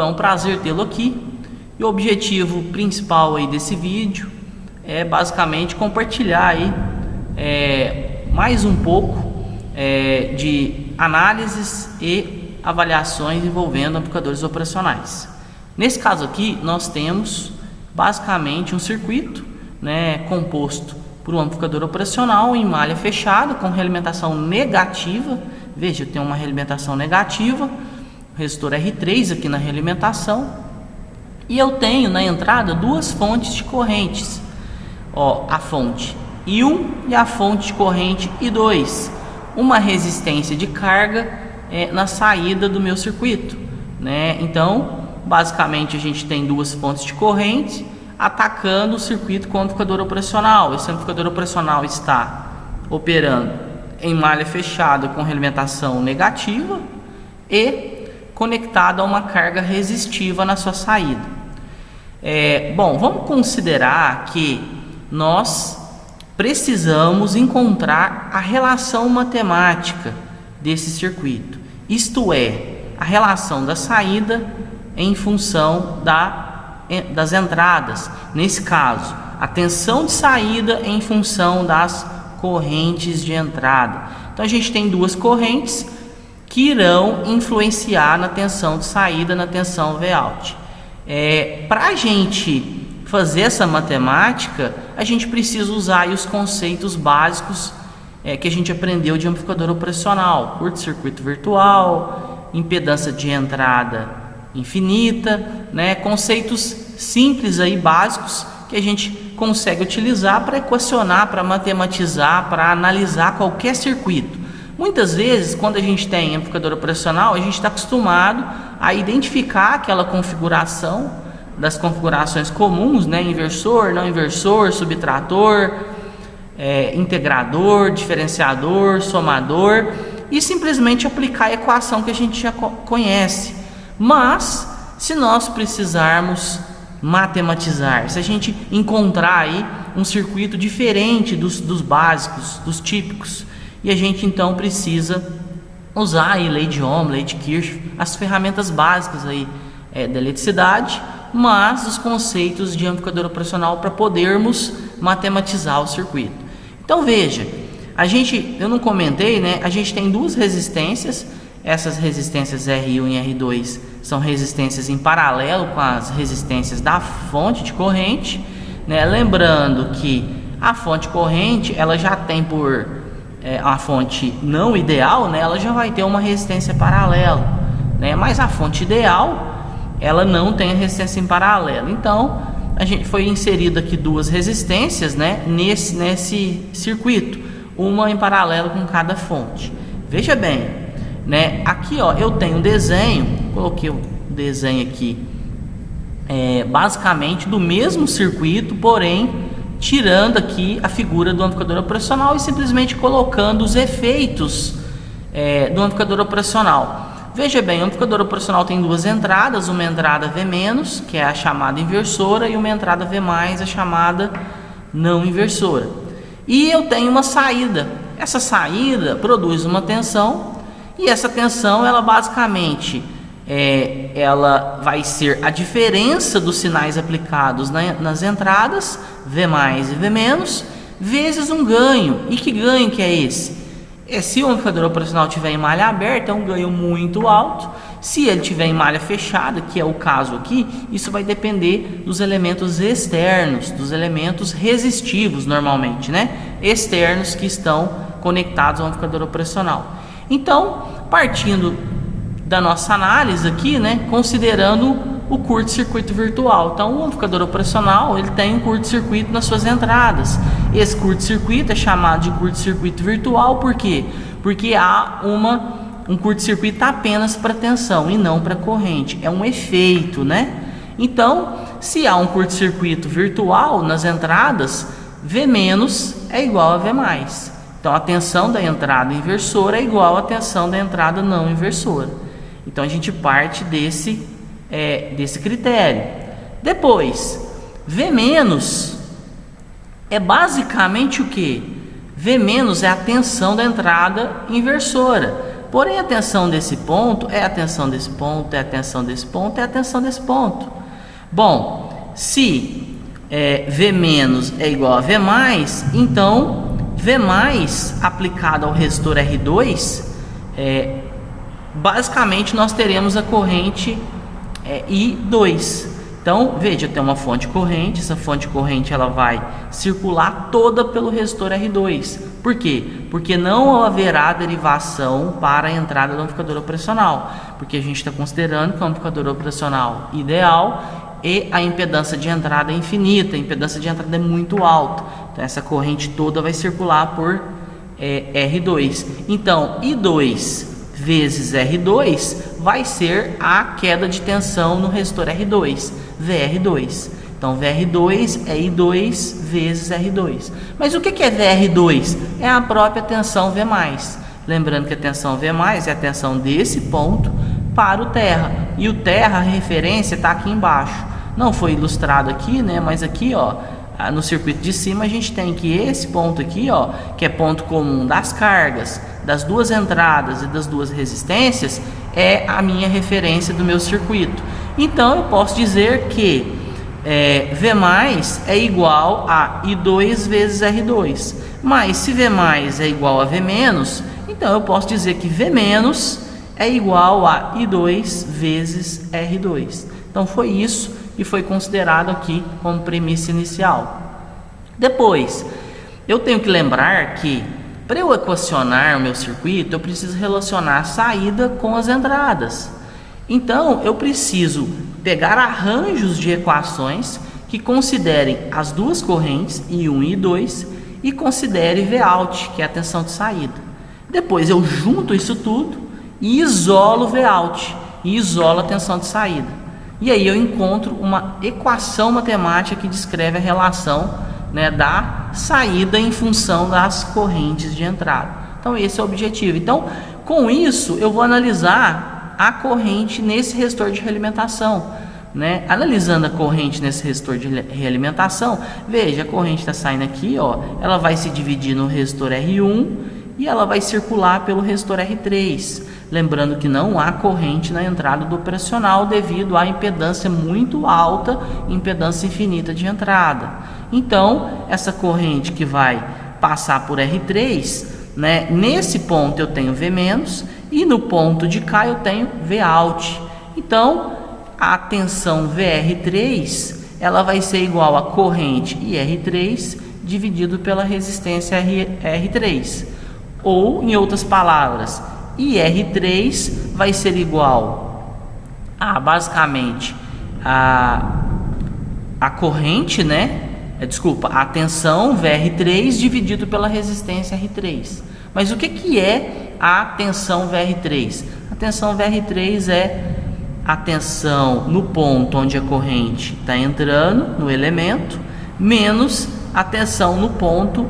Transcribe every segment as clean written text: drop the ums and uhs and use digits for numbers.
um prazer tê-lo aqui. E o objetivo principal aí desse vídeo é basicamente compartilhar aí mais um pouco de análises e avaliações envolvendo amplificadores operacionais. Nesse caso aqui nós temos basicamente um circuito, né, composto por um amplificador operacional em malha fechada com realimentação negativa. Veja, eu tenho uma realimentação negativa, o resistor R3 aqui na realimentação, e eu tenho na entrada duas fontes de correntes, a fonte I1 e a fonte de corrente I2, uma resistência de carga na saída do meu circuito, né? Então basicamente a gente tem duas fontes de corrente atacando o circuito com o amplificador operacional. Esse amplificador operacional está operando em malha fechada com realimentação negativa e conectado a uma carga resistiva na sua saída. Bom, vamos considerar que nós precisamos encontrar a relação matemática desse circuito, isto é, a relação da saída em função das entradas. Nesse caso, a tensão de saída em função das correntes de entrada. Então a gente tem duas correntes que irão influenciar na tensão de saída, na tensão Vout. Para a gente fazer essa matemática, a gente precisa usar aí os conceitos básicos que a gente aprendeu de amplificador operacional: curto-circuito virtual, impedância de entrada infinita, né? Conceitos simples aí, básicos, que a gente consegue utilizar para equacionar, para matematizar, para analisar qualquer circuito. Muitas vezes, quando a gente tem amplificador operacional, a gente está acostumado a identificar aquela configuração das configurações comuns, né? Inversor, não inversor, subtrator, integrador, diferenciador, somador, e simplesmente aplicar a equação que a gente já conhece. Mas se nós precisarmos matematizar, se a gente encontrar aí um circuito diferente dos básicos, dos típicos, e a gente então precisa usar aí lei de Ohm, lei de Kirchhoff, as ferramentas básicas aí da eletricidade, mas os conceitos de amplificador operacional para podermos matematizar o circuito. Então veja, eu não comentei, né? A gente tem duas resistências. Essas resistências R1 e R2 são resistências em paralelo com as resistências da fonte de corrente, né? Lembrando que a fonte corrente, ela já tem a fonte não ideal, né? Ela já vai ter uma resistência paralela, né? Mas a fonte ideal, ela não tem a resistência em paralelo. Então a gente foi inserido aqui duas resistências, né? Nesse circuito, uma em paralelo com cada fonte. Veja bem, né? Aqui eu tenho um desenho, coloquei o desenho aqui, basicamente do mesmo circuito, porém tirando aqui a figura do amplificador operacional e simplesmente colocando os efeitos do amplificador operacional. Veja bem, o amplificador operacional tem duas entradas, uma entrada V-, que é a chamada inversora, e uma entrada V+, a chamada não inversora. E eu tenho uma saída. Essa saída produz uma tensão, e essa tensão, ela basicamente ela vai ser a diferença dos sinais aplicados nas entradas, V+ e V-, vezes um ganho. E que ganho que é esse? Se o amplificador operacional tiver em malha aberta, é um ganho muito alto. Se ele tiver em malha fechada, que é o caso aqui, isso vai depender dos elementos externos, dos elementos resistivos normalmente, né? Externos que estão conectados ao amplificador operacional. Então, partindo da nossa análise aqui, né, considerando o curto-circuito virtual. Então, o amplificador operacional, ele tem um curto-circuito nas suas entradas. Esse curto-circuito é chamado de curto-circuito virtual, por quê? Porque há um curto-circuito apenas para tensão e não para corrente. É um efeito, né? Então, se há um curto-circuito virtual nas entradas, V- é igual a V+. Então a tensão da entrada inversora é igual à tensão da entrada não inversora. Então a gente parte desse critério. Depois, V- é basicamente o que? V- é a tensão da entrada inversora. porém a tensão desse ponto é a tensão desse ponto, é a tensão desse ponto, é a tensão desse ponto. Bom, se V menos é igual a V mais, então V mais aplicado ao resistor R2, basicamente nós teremos a corrente I2. Então, veja, eu tenho uma fonte corrente, essa fonte corrente ela vai circular toda pelo resistor R2. Por quê? Porque não haverá derivação para a entrada do amplificador operacional, porque a gente está considerando que o amplificador operacional ideal e a impedância de entrada é infinita, a impedância de entrada é muito alta. Então, essa corrente toda vai circular por R2. Então, I2 vezes R2 vai ser a queda de tensão no resistor R2, VR2. Então, VR2 é I2 vezes R2. Mas o que é VR2? É a própria tensão V+. Lembrando que a tensão V+, é a tensão desse ponto para o terra. E o terra, a referência, está aqui embaixo. Não foi ilustrado aqui, né? Mas aqui, ó, no circuito de cima, a gente tem que esse ponto aqui, ó, que é ponto comum das cargas, das duas entradas e das duas resistências, é a minha referência do meu circuito. Então, eu posso dizer que V mais é igual a I2 vezes R2. Mas se V mais é igual a V menos, então eu posso dizer que V menos é igual a I2 vezes R2. Então, foi isso e foi considerado aqui como premissa inicial. Depois, eu tenho que lembrar que para eu equacionar o meu circuito, eu preciso relacionar a saída com as entradas. Então, eu preciso pegar arranjos de equações que considerem as duas correntes, I1 e I2, e considere Vout, que é a tensão de saída. Depois, eu junto isso tudo e isolo Vout, e isolo a tensão de saída. E aí eu encontro uma equação matemática que descreve a relação, né, da saída em função das correntes de entrada. Então esse é o objetivo. Então, com isso eu vou analisar a corrente nesse resistor de realimentação, né? Analisando a corrente nesse resistor de realimentação, veja, a corrente está saindo aqui, ó, ela vai se dividir no resistor R1 e ela vai circular pelo resistor R3. Lembrando que não há corrente na entrada do operacional devido à impedância muito alta, impedância infinita de entrada. Então, essa corrente que vai passar por R3, né, nesse ponto eu tenho V menos e no ponto de cá eu tenho Vout. Então, a tensão VR3 ela vai ser igual a corrente IR3 dividido pela resistência R3. Ou, em outras palavras, IR3 vai ser igual a, basicamente, a corrente, né? A tensão VR3 dividido pela resistência R3. Mas o que é a tensão VR3? A tensão VR3 é a tensão no ponto onde a corrente está entrando no elemento, menos a tensão no ponto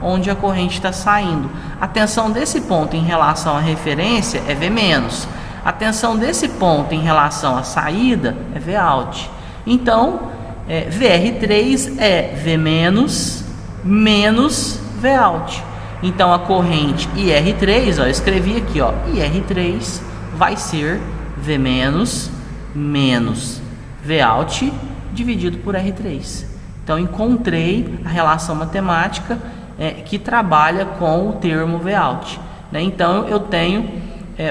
onde a corrente está saindo. A tensão desse ponto em relação à referência é V menos. A tensão desse ponto em relação à saída é Vout. Então, VR3 é V menos menos Vout. Então, a corrente IR3, ó, eu escrevi aqui, ó, IR3 vai ser V menos menos Vout dividido por R3. Então, encontrei a relação matemática que trabalha com o termo Vout, né? Então eu tenho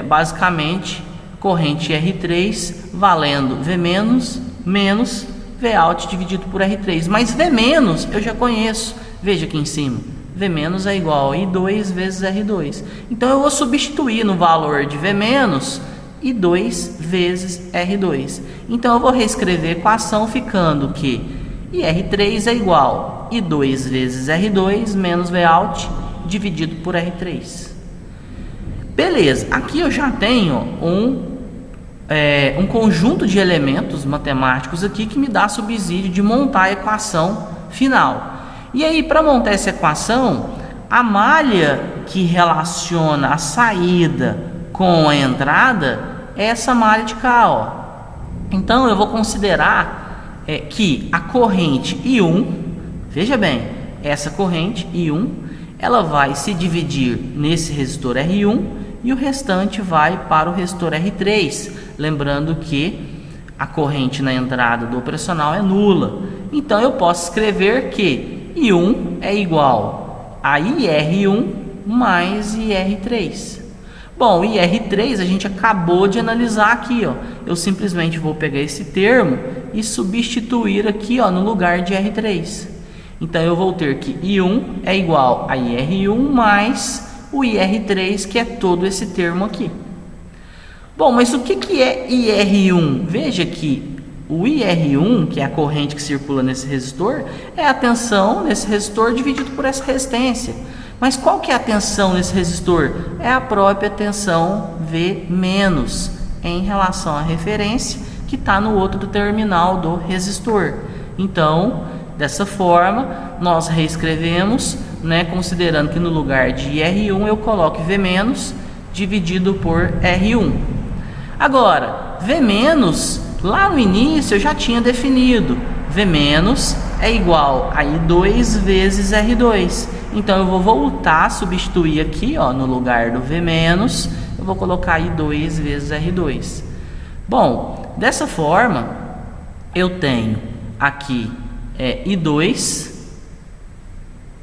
basicamente corrente R3 valendo V menos menos Vout dividido por R3. Mas V menos eu já conheço, veja aqui em cima, V menos é igual a I2 vezes R2. Então eu vou substituir no valor de V menos I2 vezes R2. Então eu vou reescrever a equação ficando que IR3 é igual a I2 vezes R2 menos Vout dividido por R3. Beleza, aqui eu já tenho um conjunto de elementos matemáticos aqui que me dá subsídio de montar a equação final. E aí, para montar essa equação, a malha que relaciona a saída com a entrada é essa malha de cá, ó. Então eu vou considerar que a corrente I1, veja bem, essa corrente I1, ela vai se dividir nesse resistor R1 e o restante vai para o resistor R3. Lembrando que a corrente na entrada do operacional é nula. Então eu posso escrever que I1 é igual a IR1 mais IR3. Bom, IR3 a gente acabou de analisar aqui, ó. Eu simplesmente vou pegar esse termo e substituir aqui, ó, no lugar de R3. Então eu vou ter que I1 é igual a IR1 mais o IR3, que é todo esse termo aqui. Bom, mas o que é IR1? Veja que o IR1, que é a corrente que circula nesse resistor, é a tensão nesse resistor dividido por essa resistência. Mas qual que é a tensão nesse resistor? É a própria tensão V- em relação à referência que está no outro terminal do resistor. Então, dessa forma, nós reescrevemos, né, considerando que no lugar de IR1 eu coloco V- dividido por R1. Agora, V-, lá no início eu já tinha definido. V- é igual a I2 vezes R2. Então eu vou voltar a substituir aqui, ó, no lugar do V-, eu vou colocar I2 vezes R2. Bom, dessa forma, eu tenho aqui I2,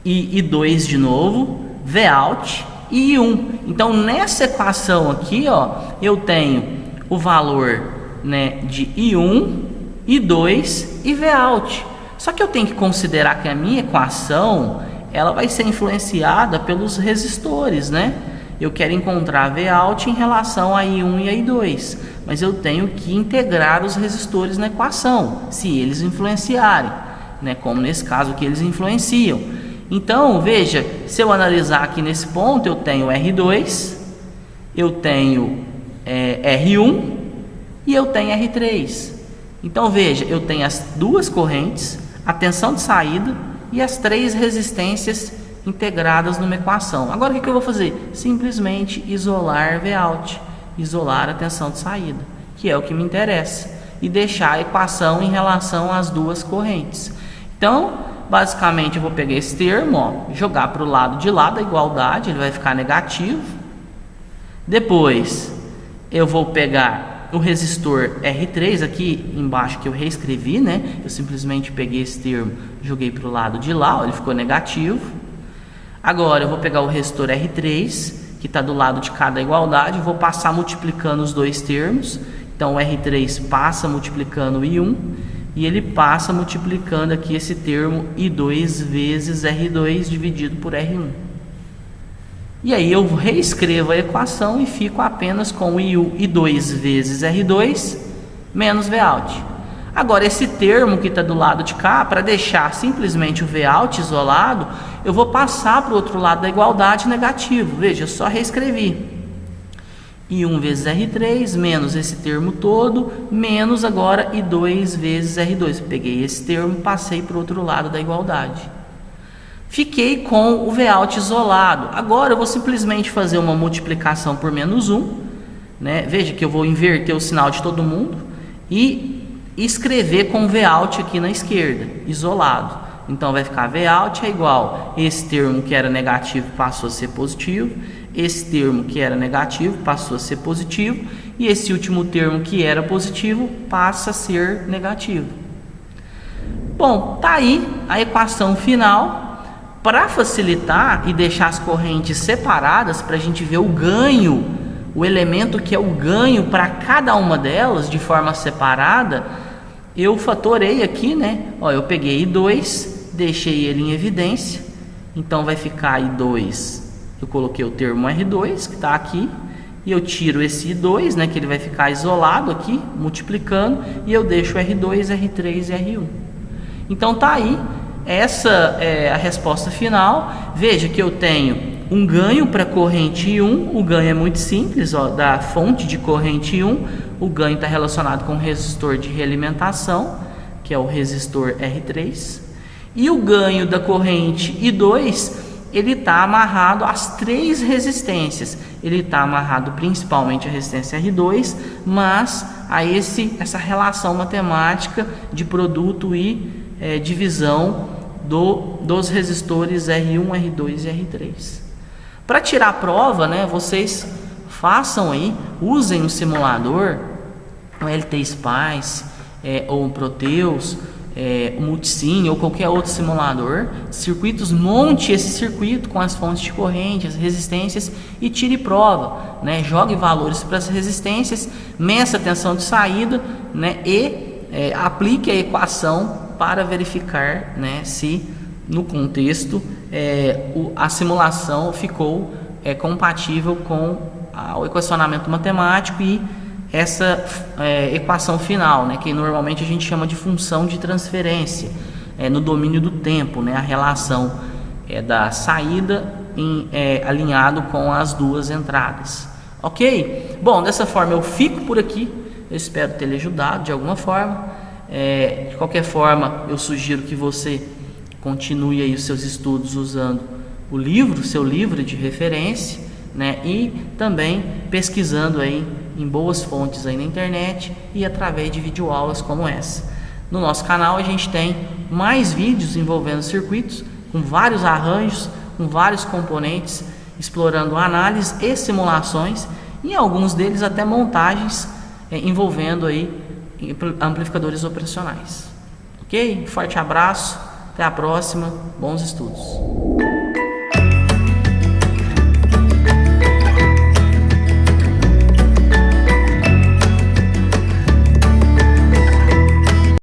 e I2 de novo, Vout e I1. Então nessa equação aqui, ó, eu tenho o valor, né, de I1, I2 e Vout. Só que eu tenho que considerar que a minha equação ela vai ser influenciada pelos resistores, né? Eu quero encontrar Vout em relação a I1 e a I2, mas eu tenho que integrar os resistores na equação, se eles influenciarem, né? Como nesse caso aqui eles influenciam. Então, veja, se eu analisar aqui nesse ponto, eu tenho R2, eu tenho R1 e eu tenho R3. Então, veja, eu tenho as duas correntes, a tensão de saída e as três resistências integradas numa equação. Agora, o que eu vou fazer? Simplesmente isolar Vout, isolar a tensão de saída, que é o que me interessa, e deixar a equação em relação às duas correntes. Então, basicamente, eu vou pegar esse termo, ó, jogar para o lado de lá da igualdade, ele vai ficar negativo. Depois, eu vou pegar o resistor R3 aqui embaixo, que eu reescrevi, né? Eu simplesmente peguei esse termo, joguei para o lado de lá, ó, ele ficou negativo. Agora eu vou pegar o resistor R3, que está do lado de cada igualdade, vou passar multiplicando os dois termos. Então o R3 passa multiplicando o I1 e ele passa multiplicando aqui esse termo I2 vezes R2 dividido por R1. E aí eu reescrevo a equação e fico apenas com I2 vezes R2 menos Vout. Agora esse termo que está do lado de cá, para deixar simplesmente o Vout isolado, eu vou passar para o outro lado da igualdade negativo. Veja, eu só reescrevi. I1 vezes R3 menos esse termo todo, menos agora I2 vezes R2. Peguei esse termo, passei para o outro lado da igualdade. Fiquei com o Vout isolado. Agora eu vou simplesmente fazer uma multiplicação por menos 1, né? Veja que eu vou inverter o sinal de todo mundo e escrever com Vout aqui na esquerda, isolado. Então vai ficar Vout é igual, esse termo que era negativo passou a ser positivo, esse termo que era negativo passou a ser positivo, e esse último termo que era positivo passa a ser negativo. Bom, tá aí a equação final. Para facilitar e deixar as correntes separadas, para a gente ver o ganho, o elemento que é o ganho para cada uma delas de forma separada, eu fatorei aqui, né? Ó, eu peguei I2, deixei ele em evidência, então vai ficar I2, eu coloquei o termo R2 que está aqui, e eu tiro esse I2, né? Que ele vai ficar isolado aqui, multiplicando, e eu deixo R2, R3 e R1. Então tá aí. Essa é a resposta final. Veja que eu tenho um ganho para corrente I1. O ganho é muito simples, ó, da fonte de corrente I1. O ganho está relacionado com o resistor de realimentação, que é o resistor R3. E o ganho da corrente I2, ele está amarrado às três resistências. Ele está amarrado principalmente à resistência R2, mas a essa relação matemática de produto e divisão dos resistores R1, R2 e R3. Para tirar a prova, né, vocês façam aí, usem um simulador, um LT Spice, ou um Proteus, o Multisim ou qualquer outro simulador de circuitos. Monte esse circuito com as fontes de corrente, as resistências e tire prova, né? Jogue valores para as resistências, meça a tensão de saída, né? E aplique a equação para verificar, né, se no contexto a simulação ficou compatível com o equacionamento matemático e essa equação final, né, que normalmente a gente chama de função de transferência no domínio do tempo, né, a relação da saída alinhado com as duas entradas. Ok? Bom, dessa forma eu fico por aqui. Eu espero ter lhe ajudado de alguma forma. De qualquer forma, eu sugiro que você continue aí os seus estudos usando o livro, seu livro de referência, né, e também pesquisando aí em boas fontes aí na internet e através de videoaulas como essa. No nosso canal a gente tem mais vídeos envolvendo circuitos, com vários arranjos, com vários componentes, explorando análise e simulações, e alguns deles até montagens envolvendo aí amplificadores operacionais. Ok? Forte abraço, até a próxima, bons estudos.